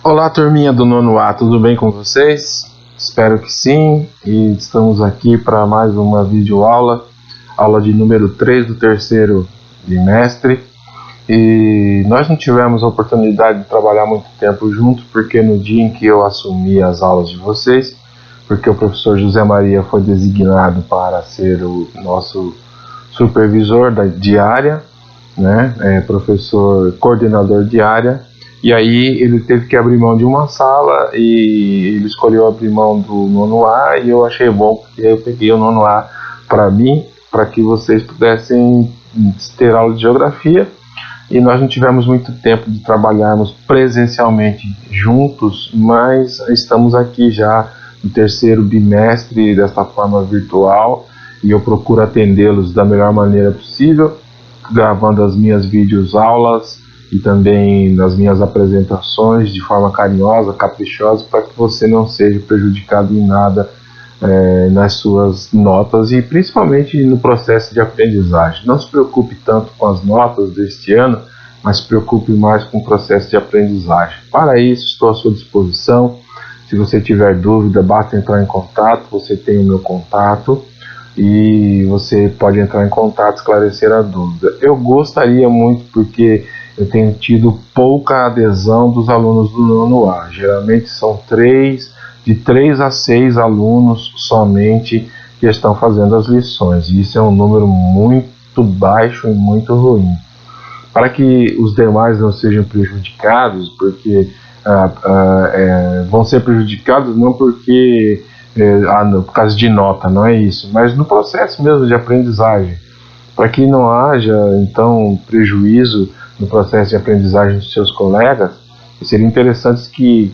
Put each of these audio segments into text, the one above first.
Olá, turminha do nono A, tudo bem com vocês? Espero que sim, e estamos aqui para mais uma videoaula, aula de número 3 do terceiro bimestre. E nós não tivemos a oportunidade de trabalhar muito tempo juntos, porque no dia em que eu assumi as aulas de vocês, porque o professor José Maria foi designado para ser o nosso supervisor de área, né, professor coordenador de área, e aí ele teve que abrir mão de uma sala e ele escolheu abrir mão do nono A, e eu achei bom porque eu peguei o nono A para mim, para que vocês pudessem ter aula de geografia, e nós não tivemos muito tempo de trabalharmos presencialmente juntos, mas estamos aqui já no terceiro bimestre desta forma virtual, e eu procuro atendê-los da melhor maneira possível, gravando as minhas videoaulas e também nas minhas apresentações de forma carinhosa, caprichosa, para que você não seja prejudicado em nada nas suas notas e principalmente no processo de aprendizagem. Não se preocupe tanto com as notas deste ano, mas se preocupe mais com o processo de aprendizagem. Para isso, estou à sua disposição. Se você tiver dúvida, basta entrar em contato, você tem o meu contato e você pode entrar em contato e esclarecer a dúvida. Eu gostaria muito, porque eu tenho tido pouca adesão dos alunos do nono A. Geralmente são de 3 a 6 alunos somente que estão fazendo as lições. Isso é um número muito baixo e muito ruim. Para que os demais não sejam prejudicados, porque vão ser prejudicados não porque por causa de nota, não é isso, mas no processo mesmo de aprendizagem, para que não haja então prejuízo no processo de aprendizagem dos seus colegas, seria interessante que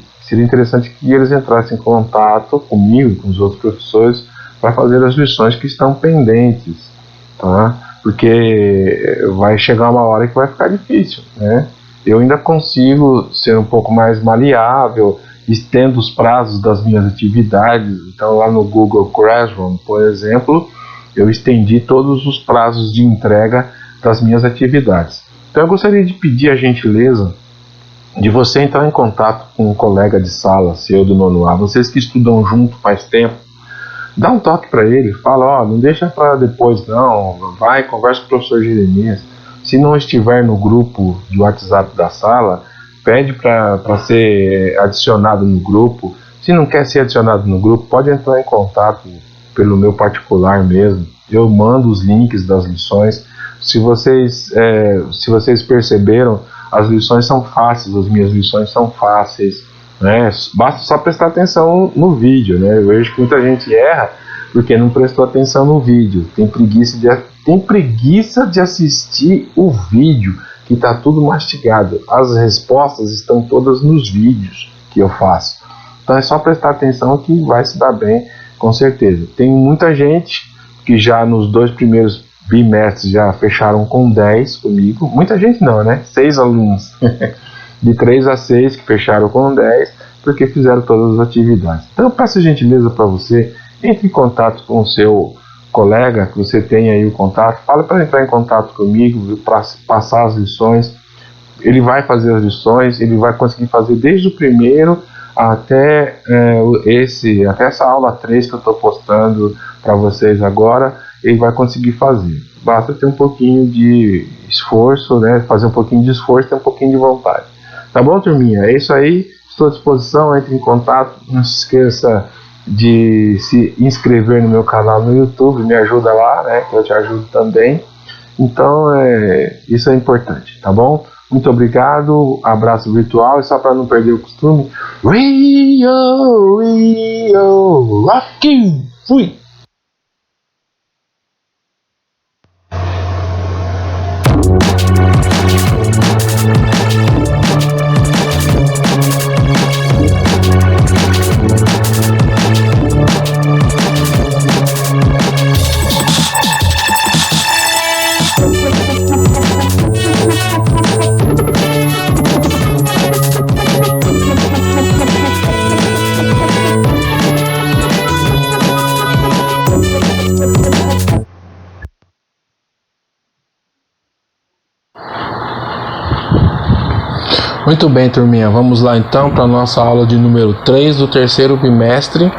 eles entrassem em contato comigo, com os outros professores, para fazer as lições que estão pendentes, tá? Porque vai chegar uma hora que vai ficar difícil, né? Eu ainda consigo ser um pouco mais maleável, estendo os prazos das minhas atividades. Então, lá no Google Classroom, por exemplo, eu estendi todos os prazos de entrega das minhas atividades. Então, eu gostaria de pedir a gentileza de você entrar em contato com um colega de sala seu do nono A, vocês que estudam junto faz tempo, dá um toque para ele, fala, não deixa para depois não, vai, conversa com o professor Jeremias. Se não estiver no grupo de WhatsApp da sala, pede para ser adicionado no grupo. Se não quer ser adicionado no grupo, pode entrar em contato pelo meu particular mesmo. Eu mando os links das lições. Se vocês perceberam, as lições são fáceis, as minhas lições são fáceis, né? Basta só prestar atenção no vídeo, né? Eu vejo que muita gente erra porque não prestou atenção no vídeo, tem preguiça de assistir o vídeo, que está tudo mastigado. As respostas estão todas nos vídeos que eu faço. Então é só prestar atenção que vai se dar bem, com certeza. Tem muita gente que já nos 2 primeiros bimestres já fecharam com 10 comigo. Muita gente não, né? 6 alunos. De 3 a 6 que fecharam com 10, porque fizeram todas as atividades. Então eu peço gentileza para você, entre em contato com o seu colega, que você tem aí o contato, fala para entrar em contato comigo, para passar as lições. Ele vai fazer as lições, ele vai conseguir fazer desde o primeiro até essa aula 3 que eu estou postando para vocês agora, ele vai conseguir fazer. Basta ter um pouquinho de esforço, né? Fazer um pouquinho de esforço e ter um pouquinho de vontade. Tá bom, turminha? É isso aí, estou à disposição, entre em contato, não se esqueça de se inscrever no meu canal no YouTube, me ajuda lá, né, que eu te ajudo também. Então, isso é importante, tá bom? Muito obrigado, abraço virtual, e só para não perder o costume, Rio, Rio, Rocky, fui! Muito bem, turminha, vamos lá então para a nossa aula de número 3 do terceiro bimestre.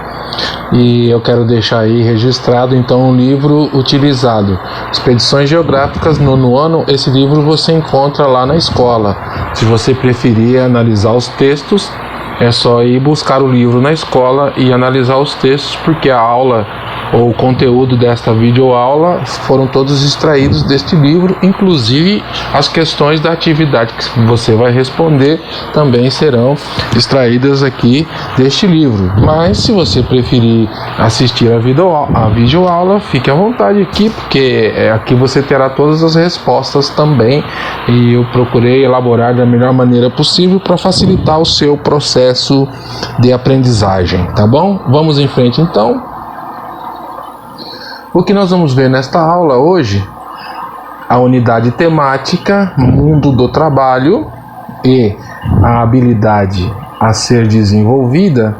E eu quero deixar aí registrado então um livro utilizado, Expedições Geográficas, nono ano. Esse livro você encontra lá na escola. Se você preferir analisar os textos, é só ir buscar o livro na escola e analisar os textos, porque a aula ou o conteúdo desta videoaula foram todos extraídos deste livro, inclusive as questões da atividade que você vai responder também serão extraídas aqui deste livro. Mas se você preferir assistir a videoaula, fique à vontade aqui, porque aqui você terá todas as respostas também, e eu procurei elaborar da melhor maneira possível para facilitar o seu processo de aprendizagem, tá bom? Vamos em frente então. O que nós vamos ver nesta aula hoje, a unidade temática, mundo do trabalho, e a habilidade a ser desenvolvida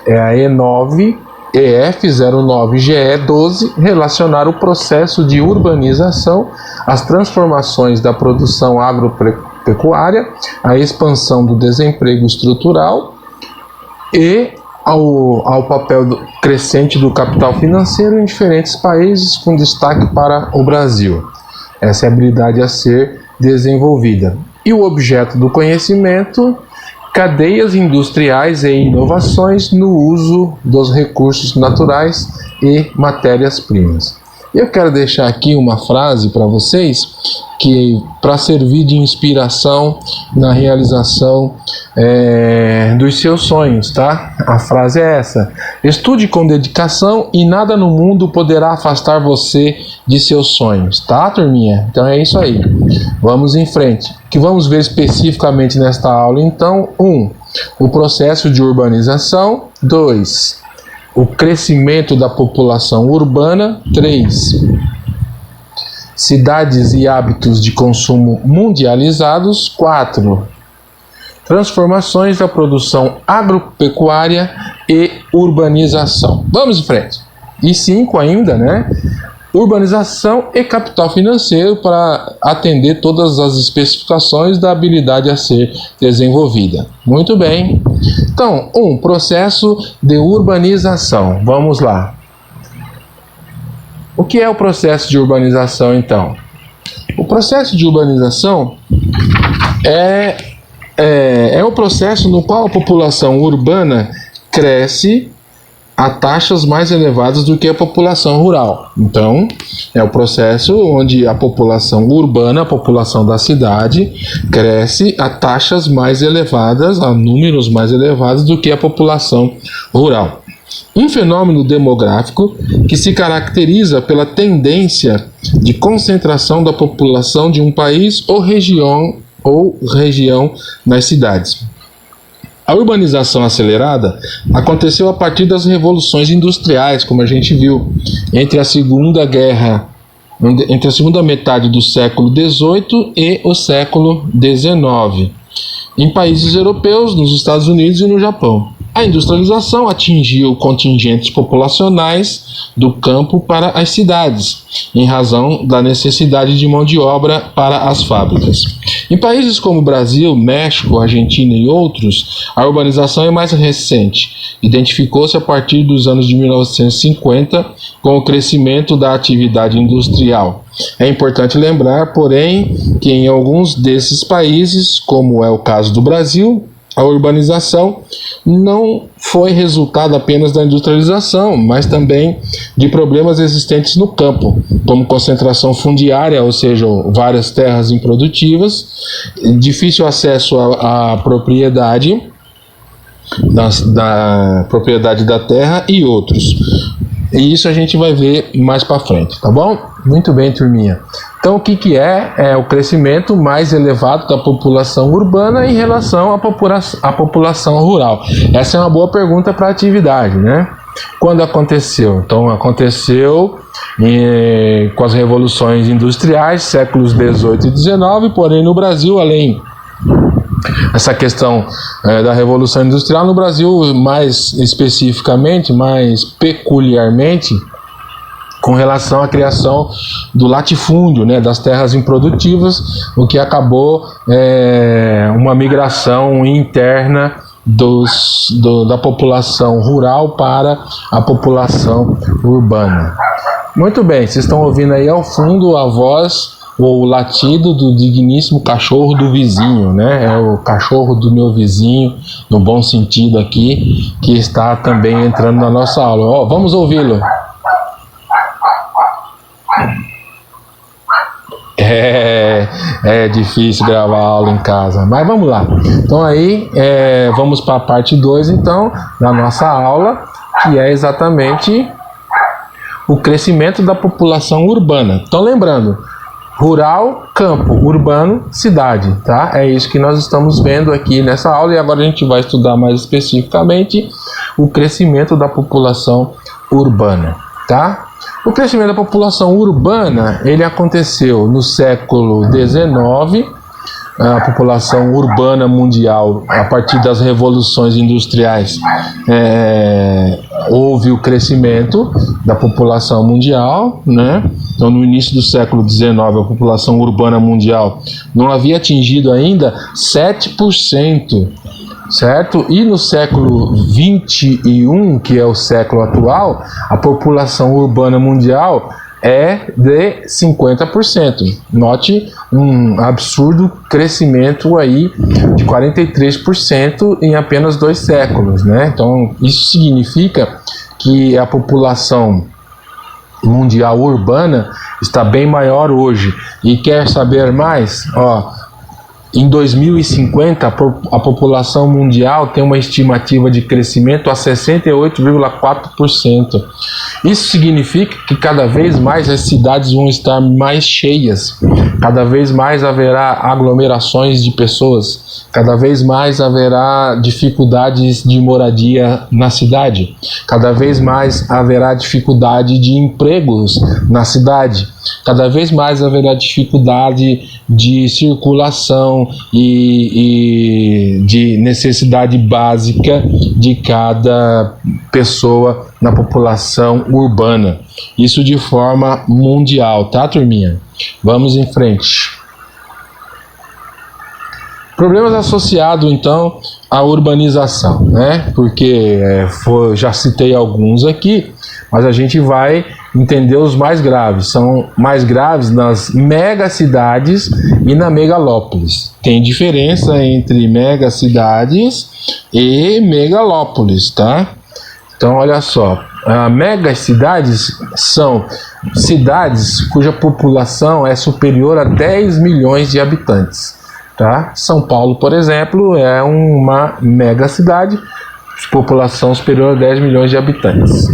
é a E9, EF09GE12, relacionar o processo de urbanização, as transformações da produção agropecuária, a expansão do desemprego estrutural e ao papel crescente do capital financeiro em diferentes países, com destaque para o Brasil. Essa é a habilidade a ser desenvolvida. E o objeto do conhecimento, cadeias industriais e inovações no uso dos recursos naturais e matérias-primas. Eu quero deixar aqui uma frase para vocês, que para servir de inspiração na realização dos seus sonhos, tá? A frase é essa: estude com dedicação e nada no mundo poderá afastar você de seus sonhos, tá, turminha? Então é isso aí. Vamos em frente. O que vamos ver especificamente nesta aula, então? 1. O processo de urbanização. 2. O crescimento da população urbana. 3. Cidades e hábitos de consumo mundializados. 4. Transformações da produção agropecuária e urbanização. Vamos em frente. E 5 ainda, né? Urbanização e capital financeiro, para atender todas as especificações da habilidade a ser desenvolvida. Muito bem. Então, processo de urbanização. Vamos lá. O que é o processo de urbanização, então? O processo de urbanização é o processo no qual a população urbana cresce a taxas mais elevadas do que a população rural. Então, é o processo onde a população urbana, a população da cidade, cresce a taxas mais elevadas, a números mais elevados do que a população rural. Um fenômeno demográfico que se caracteriza pela tendência de concentração da população de um país ou região nas cidades. A urbanização acelerada aconteceu a partir das revoluções industriais, como a gente viu, entre a segunda metade do século XVIII e o século XIX, em países europeus, nos Estados Unidos e no Japão. A industrialização atingiu contingentes populacionais do campo para as cidades, em razão da necessidade de mão de obra para as fábricas. Em países como Brasil, México, Argentina e outros, a urbanização é mais recente. Identificou-se a partir dos anos de 1950 com o crescimento da atividade industrial. É importante lembrar, porém, que em alguns desses países, como é o caso do Brasil, a urbanização não foi resultado apenas da industrialização, mas também de problemas existentes no campo, como concentração fundiária, ou seja, várias terras improdutivas, difícil acesso à propriedade, da propriedade da terra e outros. E isso a gente vai ver mais para frente, tá bom? Muito bem, turminha. Então, o que é o crescimento mais elevado da população urbana em relação à população rural? Essa é uma boa pergunta para a atividade, né? Quando aconteceu? Então, aconteceu com as revoluções industriais, séculos 18 e 19, porém no Brasil, além essa questão da Revolução Industrial, no Brasil, mais especificamente, mais peculiarmente, com relação à criação do latifúndio, né, das terras improdutivas, o que acabou uma migração interna da população rural para a população urbana. Muito bem, vocês estão ouvindo aí ao fundo a voz ou o latido do digníssimo cachorro do vizinho, né? É o cachorro do meu vizinho, no bom sentido aqui, que está também entrando na nossa aula. Ó, vamos ouvi-lo. É difícil gravar aula em casa, mas vamos lá. Então aí, vamos para a parte 2 então, da nossa aula, que é exatamente o crescimento da população urbana. Então lembrando, rural, campo, urbano, cidade, tá? É isso que nós estamos vendo aqui nessa aula e agora a gente vai estudar mais especificamente o crescimento da população urbana, tá? O crescimento da população urbana, ele aconteceu no século XIX. A população urbana mundial, a partir das revoluções industriais, houve o crescimento da população mundial, né? Então, no início do século XIX, a população urbana mundial não havia atingido ainda 7%, certo? E no século XXI, que é o século atual, a população urbana mundial é de 50%. Note um absurdo crescimento aí de 43% em apenas 2 séculos, né? Então, isso significa que a população mundial urbana está bem maior hoje. E quer saber mais? Ó, em 2050, a população mundial tem uma estimativa de crescimento a 68,4%. Isso significa que cada vez mais as cidades vão estar mais cheias, cada vez mais haverá aglomerações de pessoas, cada vez mais haverá dificuldades de moradia na cidade, cada vez mais haverá dificuldade de empregos na cidade, cada vez mais haverá dificuldade de circulação e de necessidade básica de cada pessoa na população urbana. Isso de forma mundial, tá, turminha? Vamos em frente. Problemas associados, então, à urbanização, né? Porque já citei alguns aqui, mas a gente vai entender os mais graves. São mais graves nas megacidades e na megalópolis. Tem diferença entre megacidades e megalópolis, tá? Então, olha só, megacidades são cidades cuja população é superior a 10 milhões de habitantes, tá? São Paulo, por exemplo, é uma megacidade, população superior a 10 milhões de habitantes.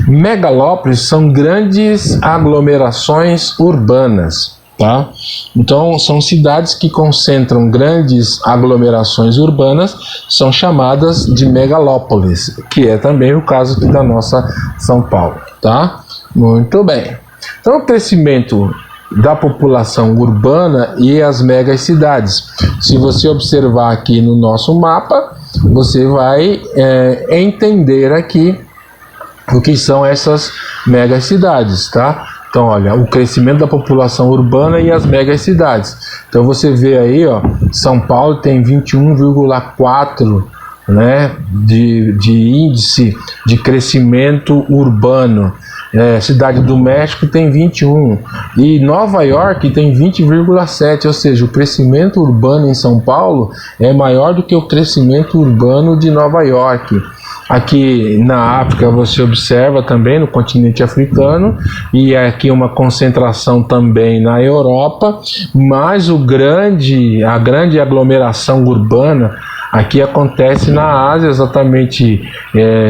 Megalópolis são grandes aglomerações urbanas, tá? Então, são cidades que concentram grandes aglomerações urbanas, são chamadas de megalópolis, que é também o caso aqui da nossa São Paulo, tá? Muito bem. Então, o crescimento da população urbana e as megacidades. Se você observar aqui no nosso mapa, você vai entender aqui o que são essas megacidades, tá? Então, olha, o crescimento da população urbana e as megacidades. Então, você vê aí, ó, São Paulo tem 21,4, né, de índice de crescimento urbano. Cidade do México tem 21 e Nova York tem 20,7, ou seja, o crescimento urbano em São Paulo é maior do que o crescimento urbano de Nova York. Aqui na África você observa também, no continente africano, e aqui uma concentração também na Europa, mas a grande aglomeração urbana aqui acontece na Ásia, exatamente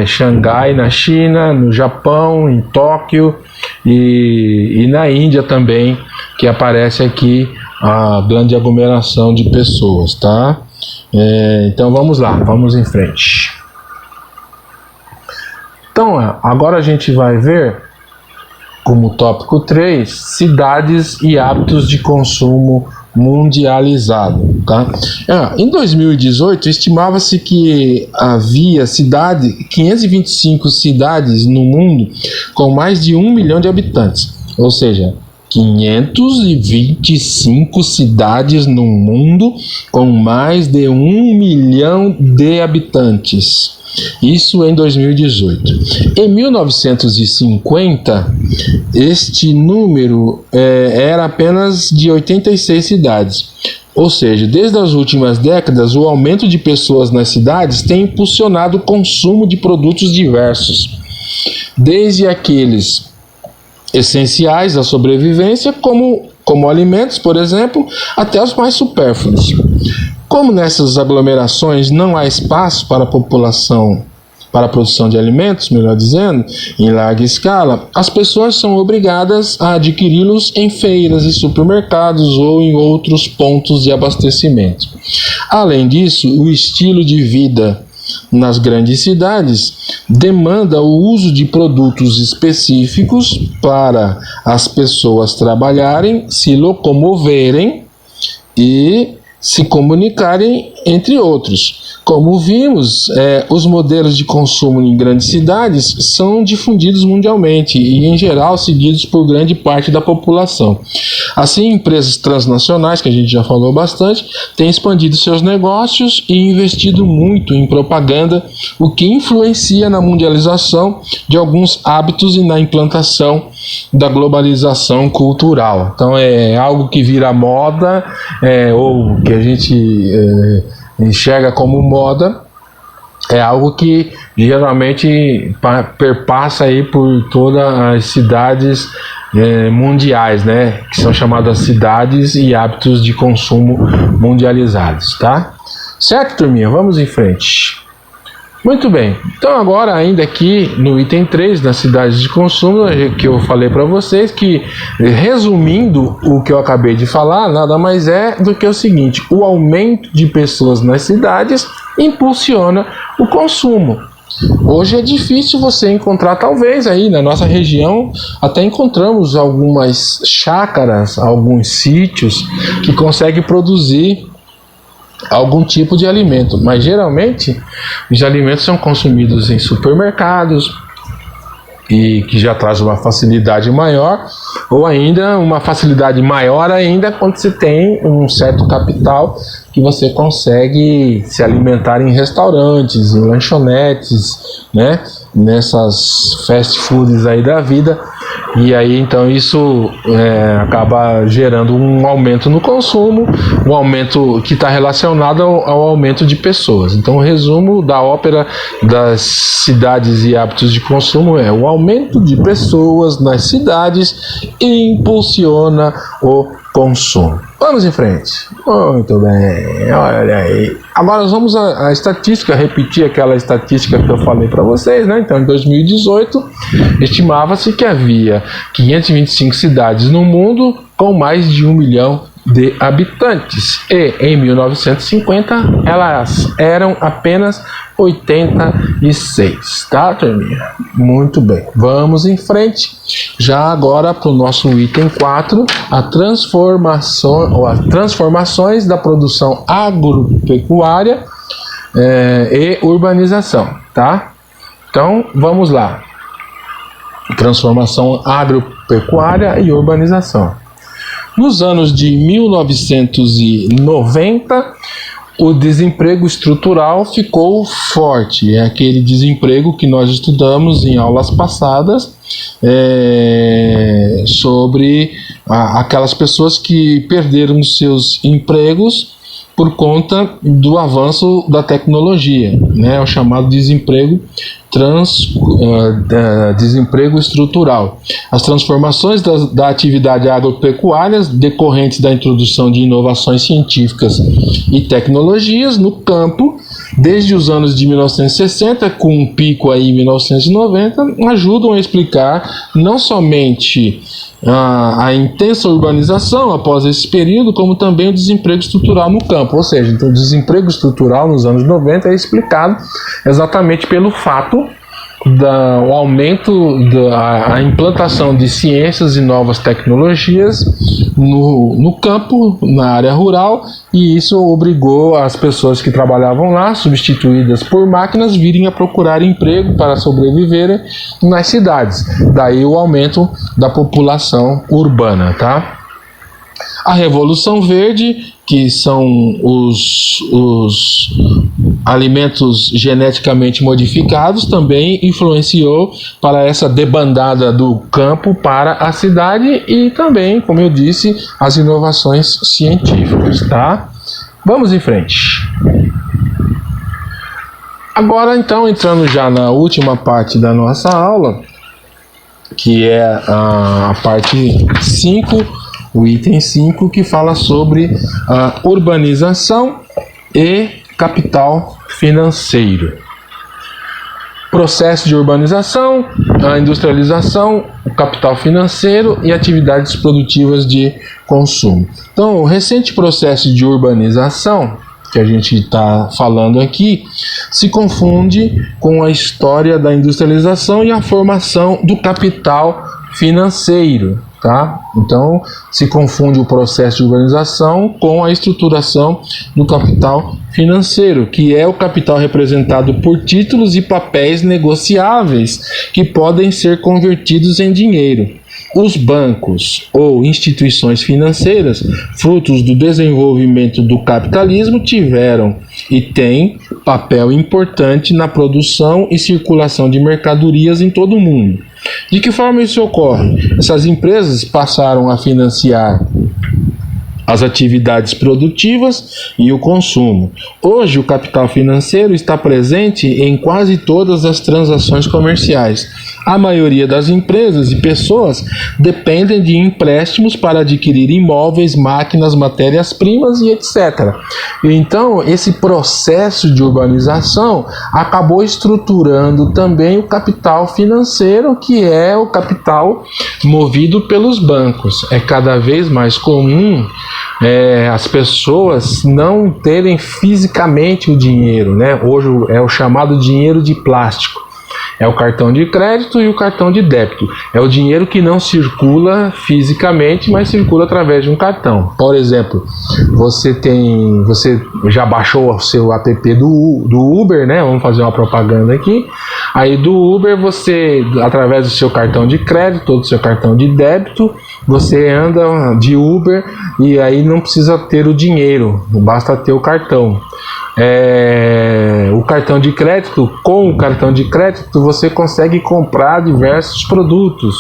Xangai, na China, no Japão, em Tóquio e na Índia também, que aparece aqui a grande aglomeração de pessoas, tá? Então vamos lá, vamos em frente. Então, agora a gente vai ver, como tópico 3, cidades e hábitos de consumo mundializado, tá? Em 2018, estimava-se que havia 525 cidades no mundo com mais de 1 milhão de habitantes, ou seja, 525 cidades no mundo com mais de 1 milhão de habitantes. Isso em 2018. Em 1950, este número era apenas de 86 cidades. Ou seja, desde as últimas décadas, o aumento de pessoas nas cidades tem impulsionado o consumo de produtos diversos, desde aqueles essenciais à sobrevivência, como alimentos, por exemplo, até os mais supérfluos. Como nessas aglomerações não há espaço para a população, para a produção de alimentos, melhor dizendo, em larga escala, as pessoas são obrigadas a adquiri-los em feiras e supermercados ou em outros pontos de abastecimento. Além disso, o estilo de vida nas grandes cidades demanda o uso de produtos específicos para as pessoas trabalharem, se locomoverem e se comunicarem, entre outros. Como vimos, os modelos de consumo em grandes cidades são difundidos mundialmente e, em geral, seguidos por grande parte da população. Assim, empresas transnacionais, que a gente já falou bastante, têm expandido seus negócios e investido muito em propaganda, o que influencia na mundialização de alguns hábitos e na implantação da globalização cultural. Então, é algo que vira moda, ou que a gente enxerga como moda, é algo que geralmente perpassa aí por todas as cidades mundiais, né, que são chamadas cidades e hábitos de consumo mundializados, tá? Certo, turminha? Vamos em frente. Muito bem, então agora ainda aqui no item 3 das cidades de consumo, que eu falei para vocês, que resumindo o que eu acabei de falar, nada mais é do que o seguinte: o aumento de pessoas nas cidades impulsiona o consumo. Hoje é difícil você encontrar, talvez aí na nossa região até encontramos algumas chácaras, alguns sítios que conseguem produzir algum tipo de alimento, mas geralmente os alimentos são consumidos em supermercados e que já traz uma facilidade maior, ou ainda uma facilidade maior ainda quando você tem um certo capital que você consegue se alimentar em restaurantes, em lanchonetes, né? Nessas fast foods aí da vida. E aí então isso acaba gerando um aumento no consumo, um aumento que está relacionado ao aumento de pessoas. Então o resumo da ópera das cidades e hábitos de consumo é: o aumento de pessoas nas cidades impulsiona o consumo. Vamos em frente. Muito bem, olha aí. Agora nós vamos à estatística, repetir aquela estatística que eu falei para vocês, né? Então, em 2018, estimava-se que havia 525 cidades no mundo com mais de 1 milhão de habitantes. E em 1950, elas eram apenas 86, tá, turminha? Muito bem, vamos em frente. Já agora para o nosso item 4, as transformações da produção agropecuária e urbanização, tá? Então, vamos lá. Transformação agropecuária e urbanização. Nos anos de 1990, o desemprego estrutural ficou forte. É aquele desemprego que nós estudamos em aulas passadas sobre aquelas pessoas que perderam seus empregos por conta do avanço da tecnologia, né? O chamado desemprego desemprego estrutural. As transformações da atividade agropecuária decorrentes da introdução de inovações científicas e tecnologias no campo, desde os anos de 1960, com um pico aí em 1990, ajudam a explicar não somente a intensa urbanização após esse período, como também o desemprego estrutural no campo. Ou seja, então, o desemprego estrutural nos anos 90 é explicado exatamente pelo fato o aumento da implantação de ciências e novas tecnologias no campo, na área rural, e isso obrigou as pessoas que trabalhavam lá, substituídas por máquinas, virem a procurar emprego para sobreviverem nas cidades. Daí o aumento da população urbana, tá? A Revolução Verde, que são os alimentos geneticamente modificados, também influenciou para essa debandada do campo para a cidade e também, como eu disse, as inovações científicas, tá? Vamos em frente. Agora, então, entrando já na última parte da nossa aula, que é a parte 5, o item 5, que fala sobre a urbanização e capital financeiro. Processo de urbanização, a industrialização, o capital financeiro e atividades produtivas de consumo. Então, o recente processo de urbanização que a gente está falando aqui se confunde com a história da industrialização e a formação do capital financeiro. Tá? Então, se confunde o processo de urbanização com a estruturação do capital financeiro, que é o capital representado por títulos e papéis negociáveis que podem ser convertidos em dinheiro. Os bancos ou instituições financeiras, frutos do desenvolvimento do capitalismo, tiveram e têm papel importante na produção e circulação de mercadorias em todo o mundo. De que forma isso ocorre? Essas empresas passaram a financiar as atividades produtivas e o consumo. Hoje, o capital financeiro está presente em quase todas as transações comerciais. A maioria das empresas e pessoas dependem de empréstimos para adquirir imóveis, máquinas, matérias-primas e etc. Então, esse processo de urbanização acabou estruturando também o capital financeiro, que é o capital movido pelos bancos. É cada vez mais comum as pessoas não terem fisicamente o dinheiro, né? Hoje é o chamado dinheiro de plástico. É o cartão de crédito e o cartão de débito. É o dinheiro que não circula fisicamente, mas circula através de um cartão. Por exemplo, você já baixou o seu app do Uber, né? Vamos fazer uma propaganda aqui. Aí do Uber, você, através do seu cartão de crédito ou do seu cartão de débito, você anda de Uber e aí não precisa ter o dinheiro, basta ter o cartão. O cartão de crédito, com o cartão de crédito você consegue comprar diversos produtos.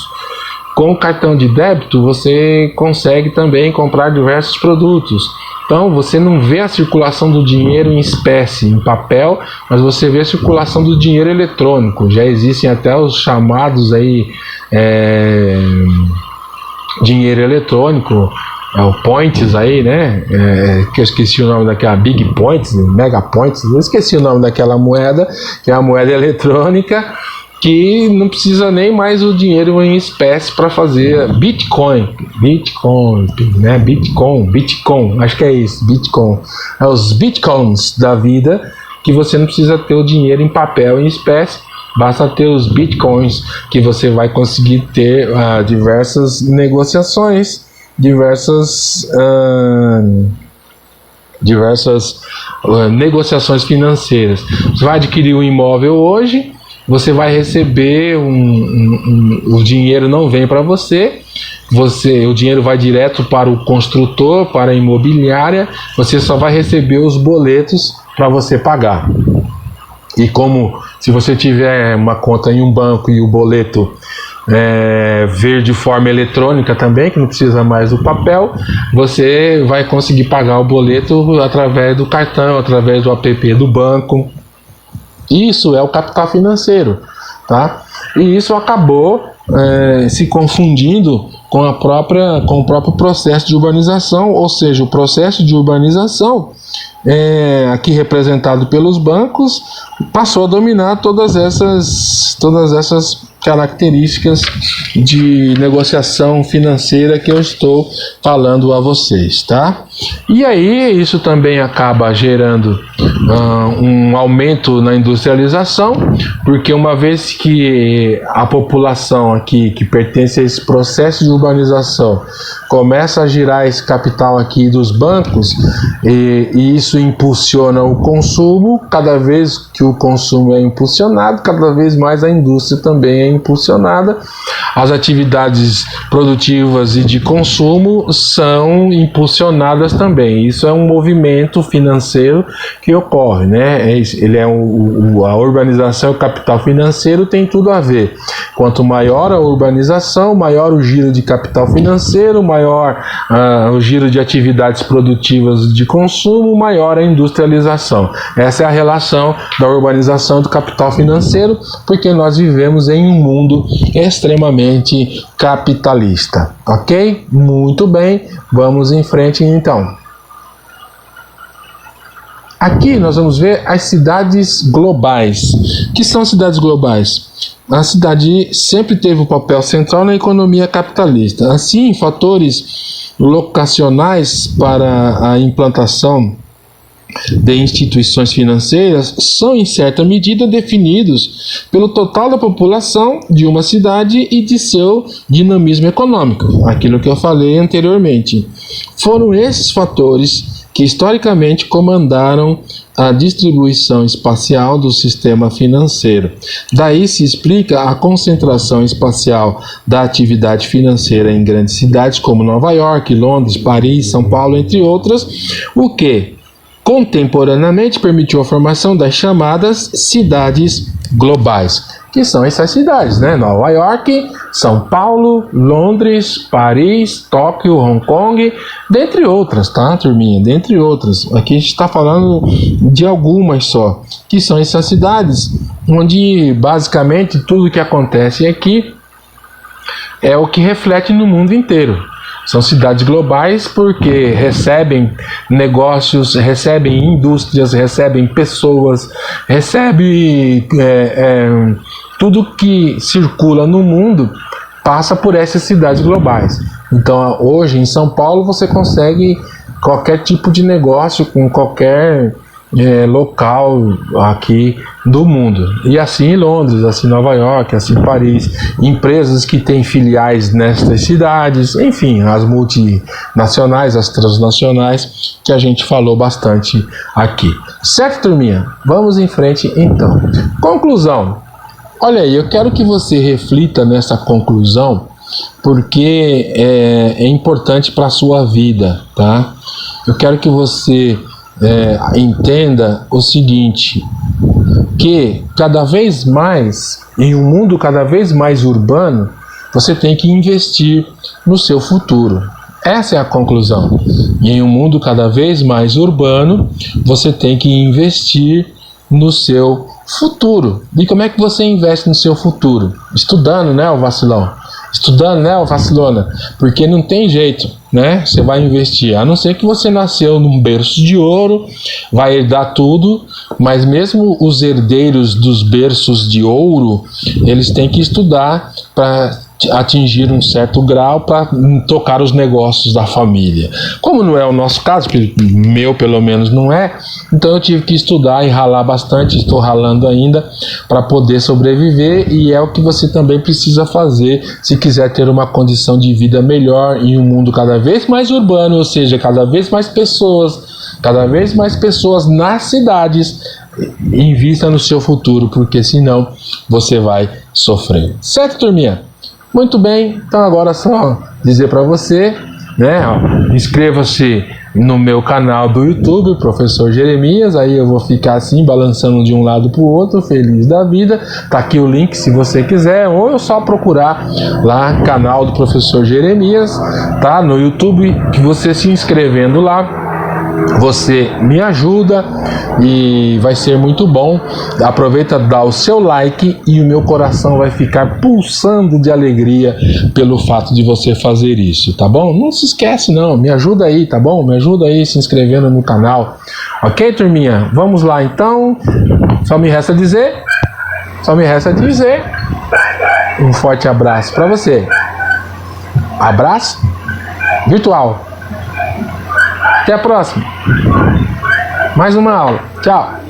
Com o cartão de débito você consegue também comprar diversos produtos. Então você não vê a circulação do dinheiro em espécie, em papel, mas você vê a circulação do dinheiro eletrônico. Já existem até os chamados aí dinheiro eletrônico, o Points aí, né? Que eu esqueci o nome daquela Big Points, Mega Points, eu esqueci o nome daquela moeda, que é a moeda eletrônica, que não precisa nem mais o dinheiro em espécie para fazer Bitcoin, né? Bitcoin, acho que é isso, Bitcoin. É os Bitcoins da vida, que você não precisa ter o dinheiro em papel, em espécie, basta ter os Bitcoins, que você vai conseguir ter diversas negociações, diversas negociações financeiras. Você vai adquirir um imóvel hoje, você vai receber o dinheiro não vem para você, o dinheiro vai direto para o construtor, para a imobiliária, você só vai receber os boletos para você pagar. E como se você tiver uma conta em um banco e o boleto ver de forma eletrônica também, que não precisa mais do papel, você vai conseguir pagar o boleto através do cartão, através do app do banco. Isso é o capital financeiro, tá? E isso acabou se confundindo com o próprio processo de urbanização, ou seja, o processo de urbanização, aqui representado pelos bancos, passou a dominar todas essas características de negociação financeira que eu estou falando a vocês, tá? E aí isso também acaba gerando um aumento na industrialização, porque uma vez que a população aqui que pertence a esse processo de urbanização começa a girar esse capital aqui dos bancos, e isso impulsiona o consumo. Cada vez que o consumo é impulsionado, cada vez mais a indústria também é impulsionada, as atividades produtivas e de consumo são impulsionadas também. Isso é um movimento financeiro que ocorre, né? Ele é a urbanização e o capital financeiro tem tudo a ver. Quanto maior a urbanização, maior o giro de capital financeiro, maior o giro de atividades produtivas de consumo, maior a industrialização. Essa é a relação da urbanização e do capital financeiro, porque nós vivemos em um mundo extremamente capitalista, ok? Muito bem, vamos em frente então. Aqui nós vamos ver as cidades globais. O que são cidades globais? A cidade sempre teve um papel central na economia capitalista. Assim, fatores locacionais para a implantação de instituições financeiras são, em certa medida, definidos pelo total da população de uma cidade e de seu dinamismo econômico, aquilo que eu falei anteriormente. Foram esses fatores que historicamente comandaram a distribuição espacial do sistema financeiro. Daí se explica a concentração espacial da atividade financeira em grandes cidades como Nova York, Londres, Paris, São Paulo, entre outras, o que contemporaneamente permitiu a formação das chamadas cidades globais, que são essas cidades, né? Nova York, São Paulo, Londres, Paris, Tóquio, Hong Kong, dentre outras, tá, turminha? Dentre outras. Aqui a gente está falando de algumas só, que são essas cidades onde basicamente tudo que acontece aqui é o que reflete no mundo inteiro. São cidades globais porque recebem negócios, recebem indústrias, recebem pessoas, recebem tudo que circula no mundo passa por essas cidades globais. Então, hoje em São Paulo você consegue qualquer tipo de negócio com qualquer local aqui do mundo. E assim em Londres, assim em Nova York, assim em Paris, empresas que têm filiais nestas cidades, enfim, as multinacionais, as transnacionais, que a gente falou bastante aqui. Certo, turminha? Vamos em frente então. Conclusão. Olha aí, eu quero que você reflita nessa conclusão, porque é importante para a sua vida, tá? Eu quero que você entenda o seguinte, que cada vez mais, em um mundo cada vez mais urbano, você tem que investir no seu futuro. Essa é a conclusão. E em um mundo cada vez mais urbano, você tem que investir no seu futuro. E como é que você investe no seu futuro? Estudando, né, o vacilão? Estudando, né, o vacilona? Porque não tem jeito, né? Você vai investir, a não ser que você nasceu num berço de ouro, vai herdar tudo, mas mesmo os herdeiros dos berços de ouro, eles têm que estudar para atingir um certo grau para tocar os negócios da família. Como não é o nosso caso, que meu pelo menos não é, então eu tive que estudar e ralar bastante, estou ralando ainda para poder sobreviver, e é o que você também precisa fazer se quiser ter uma condição de vida melhor em um mundo cada vez mais urbano, ou seja, cada vez mais pessoas nas cidades. Invista no seu futuro, porque senão você vai sofrer. Certo, turminha? Muito bem, então agora é só dizer para você, né, inscreva-se no meu canal do YouTube, Professor Jeremias, aí eu vou ficar assim, balançando de um lado para o outro, feliz da vida. Tá aqui o link se você quiser, ou é só procurar lá, canal do Professor Jeremias, tá, no YouTube, que você se inscrevendo lá, você me ajuda e vai ser muito bom. Aproveita, dá o seu like e o meu coração vai ficar pulsando de alegria pelo fato de você fazer isso, tá bom? Não se esquece não, me ajuda aí, tá bom? Me ajuda aí se inscrevendo no canal. Ok, turminha? Vamos lá então. Só me resta dizer um forte abraço para você. Abraço virtual. Até a próxima. mais uma aula. Tchau!